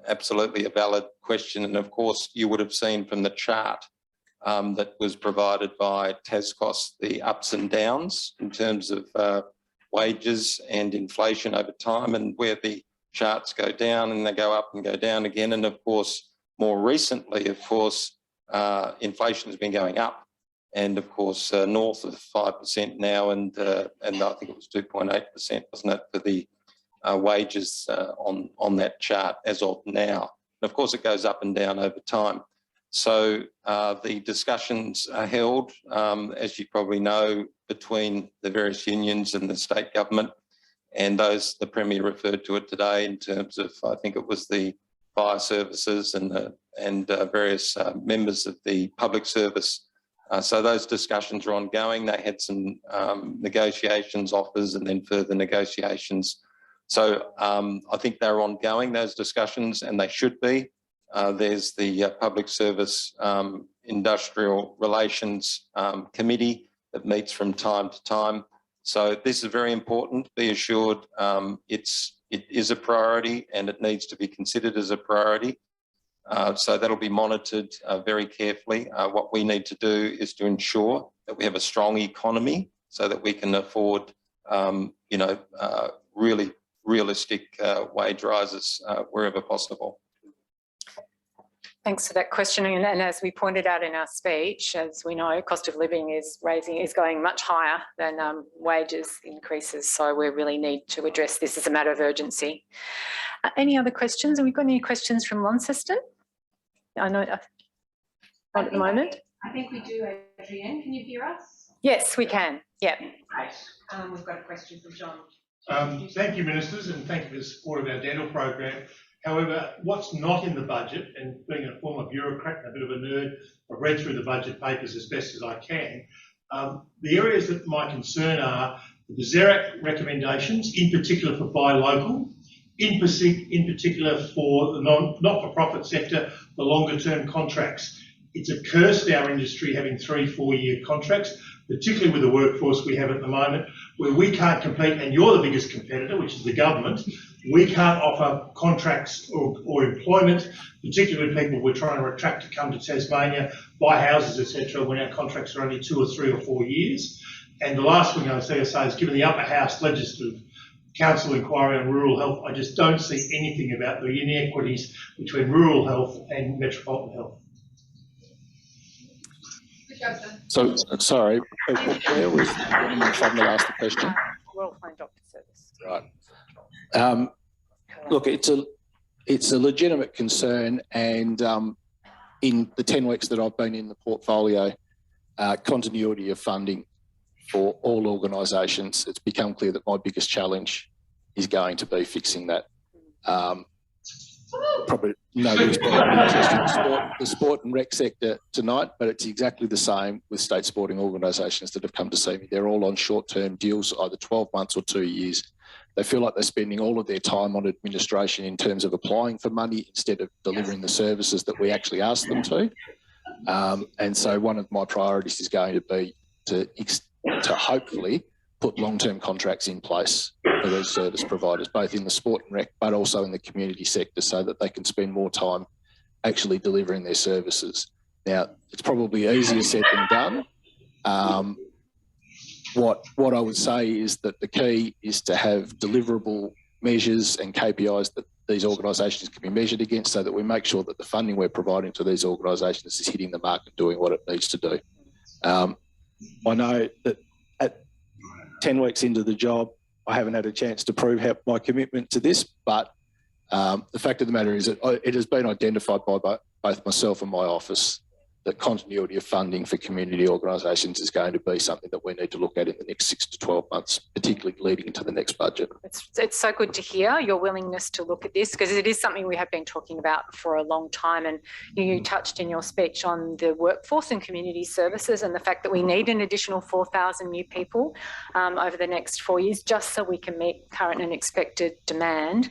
absolutely a valid question. And of course, you would have seen from the chart that was provided by TasCOSS the ups and downs in terms of wages and inflation over time, and where the charts go down and they go up and go down again. And of course, more recently, inflation has been going up. And of course, north of 5% now, and I think it was 2.8%, wasn't it, for the wages on that chart as of now. And of course, it goes up and down over time. So the discussions are held, as you probably know, between the various unions and the state government, and the Premier referred to it today in terms of, I think it was the fire services and various members of the public service. So those discussions are ongoing. They had some negotiations, offers, and then further negotiations. So I think they're ongoing, those discussions, and they should be. There's the Public Service Industrial Relations Committee that meets from time to time. So this is very important. Be assured it is a priority, and it needs to be considered as a priority. So that'll be monitored very carefully. What we need to do is to ensure that we have a strong economy so that we can afford, really realistic wage rises wherever possible. Thanks for that question. And as we pointed out in our speech, as we know, cost of living is going much higher than wages increases. So we really need to address this as a matter of urgency. Any other questions? Have we got any questions from Launceston? I know not at the moment. I think we do, Adrienne. Can you hear us? Yes, we can. Yeah. Great. We've got a question from John. Thank you, Ministers, and thank you for the support of our dental program. However, what's not in the budget, and being a former bureaucrat and a bit of a nerd, I've read through the budget papers as best as I can. The areas that my concern are the ZERAC recommendations, in particular for buy local, in particular for the not-for-profit sector, the longer-term contracts. It's a curse, our industry, having 3-4 year contracts. particularly with the workforce we have at the moment, where we can't compete, and you're the biggest competitor, which is the government. We can't offer contracts or employment, particularly people we're trying to attract to come to Tasmania, buy houses, etc., when our contracts are only 2 or 3 or 4 years. And the last thing I was going to say is, given the upper house legislative council inquiry on rural health, I just don't see anything about the inequities between rural health and metropolitan health. So, sorry, where was the gentleman from that asked the question? Royal Flying Doctor Service. Right. Look, it's a legitimate concern, and in the 10 weeks that I've been in the portfolio, continuity of funding for all organisations, it's become clear that my biggest challenge is going to be fixing that. Probably nobody's the sport and rec sector tonight, but it's exactly the same with state sporting organisations that have come to see me. They're all on short-term deals, either 12 months or 2 years. They feel like they're spending all of their time on administration in terms of applying for money instead of delivering the services that we actually ask them to. And so one of my priorities is going to be to hopefully put long-term contracts in place for these service providers, both in the sport and rec, but also in the community sector, so that they can spend more time actually delivering their services. Now, it's probably easier said than done. What I would say is that the key is to have deliverable measures and KPIs that these organisations can be measured against, so that we make sure that the funding we're providing to these organisations is hitting the mark and doing what it needs to do. I know that at 10 weeks into the job, I haven't had a chance to prove my commitment to this, but the fact of the matter is that it has been identified by both myself and my office that continuity of funding for community organisations is going to be something that we need to look at in the next 6 to 12 months, particularly leading into the next budget. It's so good to hear your willingness to look at this, because it is something we have been talking about for a long time. And you touched in your speech on the workforce and community services and the fact that we need an additional 4,000 new people over the next 4 years, just so we can meet current and expected demand.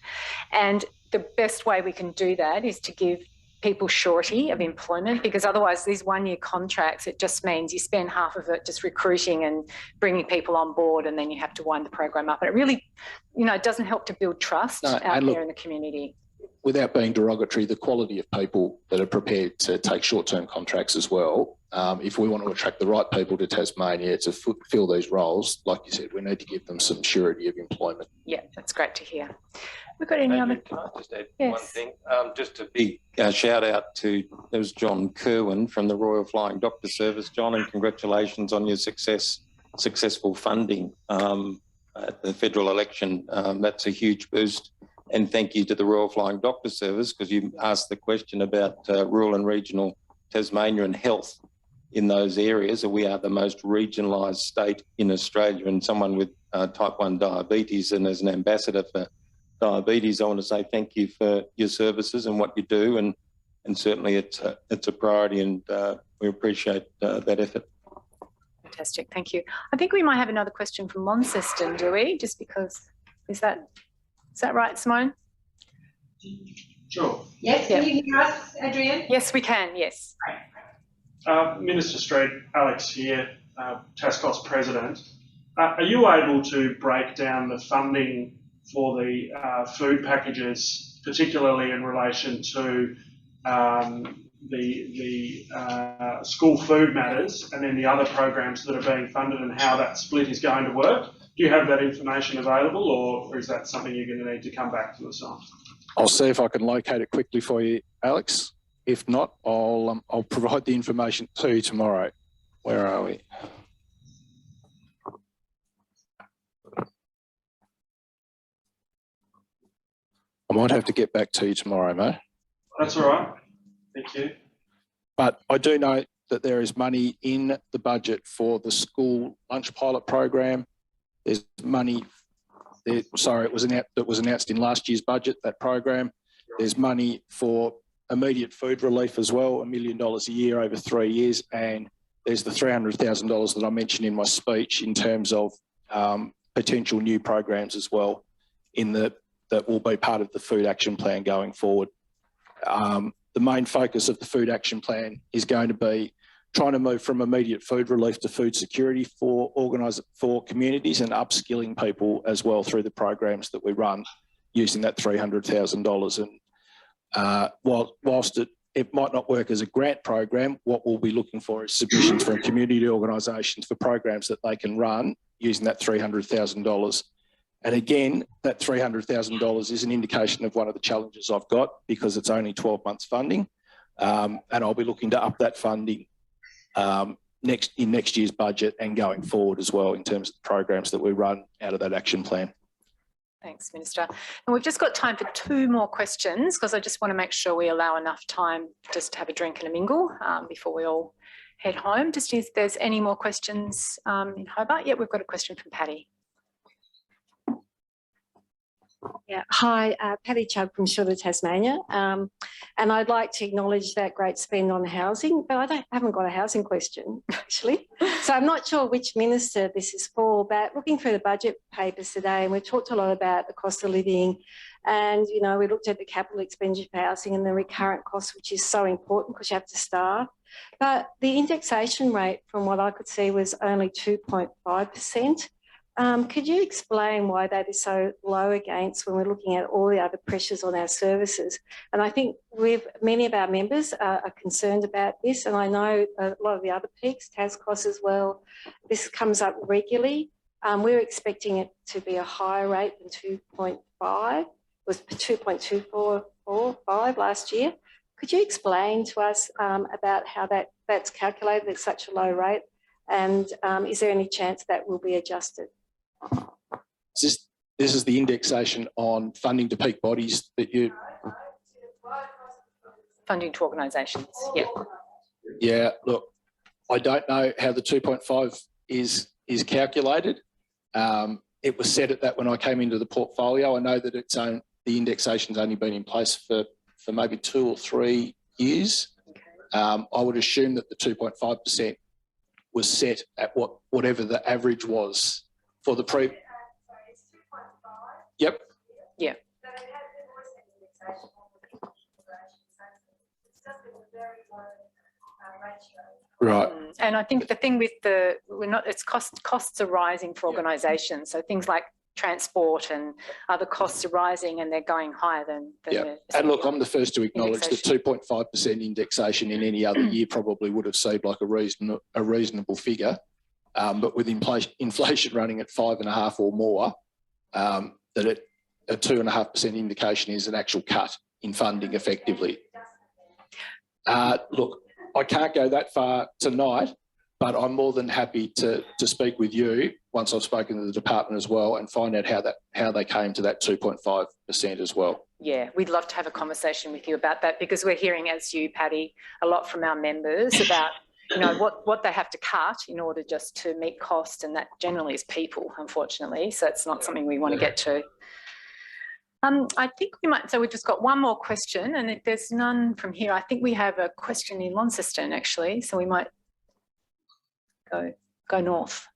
And the best way we can do that is to give people surety of employment, because otherwise these 1-year contracts, it just means you spend half of it just recruiting and bringing people on board, and then you have to wind the program up. And it really, it doesn't help to build trust out there in the community. Without being derogatory, the quality of people that are prepared to take short-term contracts as well, if we want to attract the right people to Tasmania to fill these roles, like you said, we need to give them some surety of employment. Yeah, that's great to hear. We've got any other? Can I just add one thing? Just a big shout out to, there was John Kerwin from the Royal Flying Doctor Service. John, and congratulations on your successful funding at the federal election. That's a huge boost. And thank you to the Royal Flying Doctor Service, because you asked the question about rural and regional Tasmania and health in those areas. We are the most regionalised state in Australia, and someone with type 1 diabetes, and as an ambassador for diabetes, I want to say thank you for your services and what you do, and certainly it's a priority, and we appreciate that effort. Fantastic, thank you. I think we might have another question from Launceston, do we? Just because, is that right, Simone? Sure. Yes, can you hear us, Adrienne? Yes, we can, yes. Minister Street, Alex here, TasCOSS President. Are you able to break down the funding for the food packages, particularly in relation to the school food matters, and then the other programs that are being funded, and how that split is going to work? Do you have that information available, or is that something you're going to need to come back to us on? I'll see if I can locate it quickly for you, Alex. If not, I'll provide the information to you tomorrow. Where are we? I might have to get back to you tomorrow, mate. That's all right. Thank you. But I do know that there is money in the budget for the school lunch pilot program. There's money there, sorry, it was announced in last year's budget, that program. There's money for immediate food relief as well, $1 million a year over 3 years. And there's the $300,000 that I mentioned in my speech in terms of potential new programs as well that will be part of the food action plan going forward. The main focus of the food action plan is going to be trying to move from immediate food relief to food security for communities, and upskilling people as well through the programs that we run using that $300,000. And whilst it might not work as a grant program, what we'll be looking for is submissions from community organisations for programs that they can run using that $300,000. And again, that $300,000 is an indication of one of the challenges I've got, because it's only 12 months funding, and I'll be looking to up that funding in next year's budget and going forward as well in terms of the programs that we run out of that action plan. Thanks, Minister. And we've just got time for 2 more questions, because I just want to make sure we allow enough time just to have a drink and a mingle before we all head home. Just if there's any more questions in Hobart. Yeah, we've got a question from Patty. Yeah, hi, Patty Chugg from Shorter, Tasmania, and I'd like to acknowledge that great spend on housing, but I haven't got a housing question actually, so I'm not sure which minister this is for. But looking through the budget papers today, and we talked a lot about the cost of living, and you know, we looked at the capital expenditure for housing and the recurrent costs, which is so important because you have to staff. But the indexation rate, from what I could see, was only 2.5%. Could you explain why that is so low against when we're looking at all the other pressures on our services? And I think many of our members are concerned about this, and I know a lot of the other peaks, TasCOSS as well, this comes up regularly. We're expecting it to be a higher rate than 2.5, it was 2.245 last year. Could you explain to us about how that's calculated at such a low rate, and is there any chance that will be adjusted? This is the indexation on funding to peak bodies that you... Funding to organisations, yeah. Yeah, look, I don't know how the 2.5 is calculated. It was set at that when I came into the portfolio. I know that the indexation's only been in place for maybe 2 or 3 years. I would assume that the 2.5% was set at whatever the average was for the pre. Yep. Yeah. Right. And I think the thing with it's costs are rising for organisations. So things like transport and other costs are rising, and they're going higher than yeah. And look, I'm the first to acknowledge that 2.5% indexation in any other year probably would have seemed like a reasonable figure. But with inflation running at 5.5 or more, that a 2.5% indication is an actual cut in funding effectively. Look, I can't go that far tonight, but I'm more than happy to speak with you once I've spoken to the department as well, and find out how they came to that 2.5% as well. Yeah, we'd love to have a conversation with you about that, because we're hearing, as you, Patty, a lot from our members about what they have to cut in order just to meet cost, and that generally is people, unfortunately. So it's not something we want to get to. I think we might, so we've just got one more question, and if there's none from here, I think we have a question in Launceston actually, so we might go north.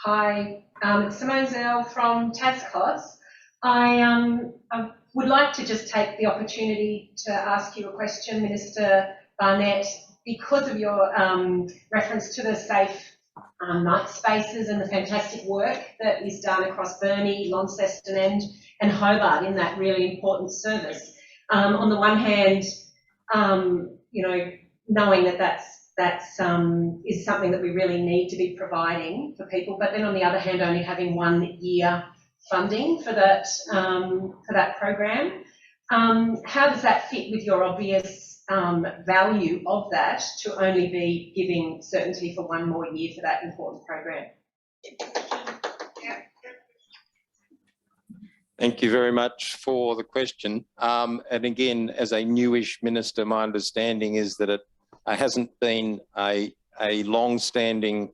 Hi, Simone Zell from TasCOSS. I would like to just take the opportunity to ask you a question, Minister Barnett, because of your reference to the safe night spaces and the fantastic work that is done across Burnie, Launceston and Hobart in that really important service. On the one hand, knowing that is something that we really need to be providing for people, but then on the other hand, only having 1 year funding for that program. How does that fit with your obvious value of that to only be giving certainty for 1 more year for that important program? Thank you very much for the question. And again, as a newish minister, my understanding is that it hasn't been a long-standing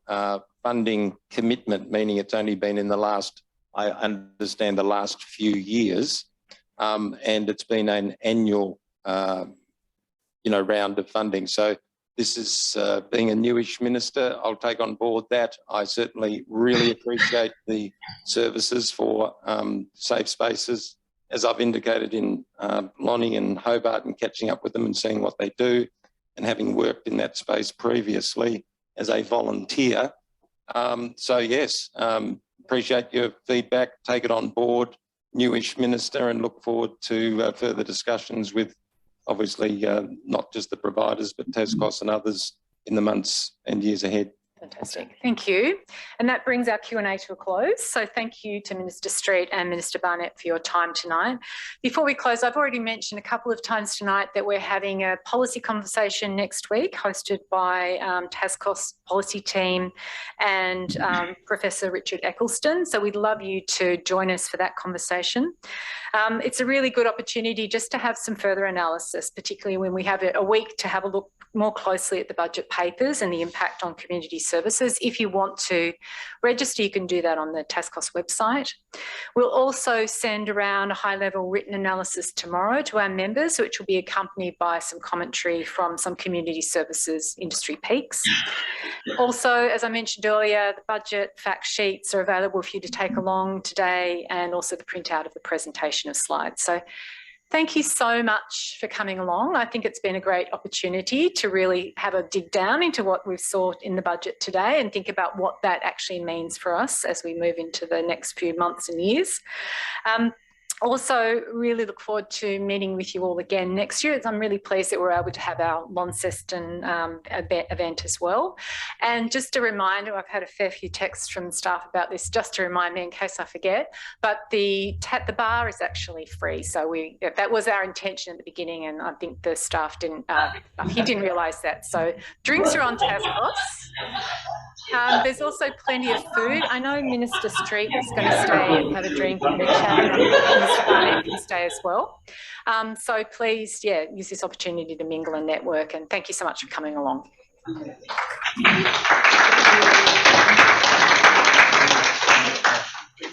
funding commitment, meaning it's only been in the last, I understand, the last few years, and it's been an annual, round of funding. So this is being a newish minister, I'll take on board that. I certainly really appreciate the services for safe spaces, as I've indicated in Lonnie and Hobart, and catching up with them and seeing what they do. and having worked in that space previously as a volunteer. So yes, appreciate your feedback, take it on board, newish minister, and look forward to further discussions with obviously not just the providers, but TasCOSS and others in the months and years ahead. Fantastic, thank you. And that brings our Q&A to a close. So thank you to Minister Street and Minister Barnett for your time tonight. Before we close, I've already mentioned a couple of times tonight that we're having a policy conversation next week hosted by TasCOSS policy team and Professor Richard Eccleston. So we'd love you to join us for that conversation. It's a really good opportunity just to have some further analysis, particularly when we have a week to have a look more closely at the budget papers and the impact on community services. If you want to register, you can do that on the TasCOSS website. We'll also send around a high-level written analysis tomorrow to our members, which will be accompanied by some commentary from some community services industry peaks. Also, as I mentioned earlier, the budget fact sheets are available for you to take along today, and also the printout of the presentation of slides. So thank you so much for coming along. I think it's been a great opportunity to really have a dig down into what we've saw in the budget today and think about what that actually means for us as we move into the next few months and years. Also, really look forward to meeting with you all again next year. I'm really pleased that we're able to have our Launceston event as well. And just a reminder, I've had a fair few texts from staff about this, just to remind me in case I forget, but the bar is actually free. So that was our intention at the beginning, and I think the staff didn't realise that. So drinks are on TasCOSS. There's also plenty of food. I know Minister Street is going to stay and have a drink and a chat. Mr. Barnett can stay as well. So please, use this opportunity to mingle and network. And thank you so much for coming along.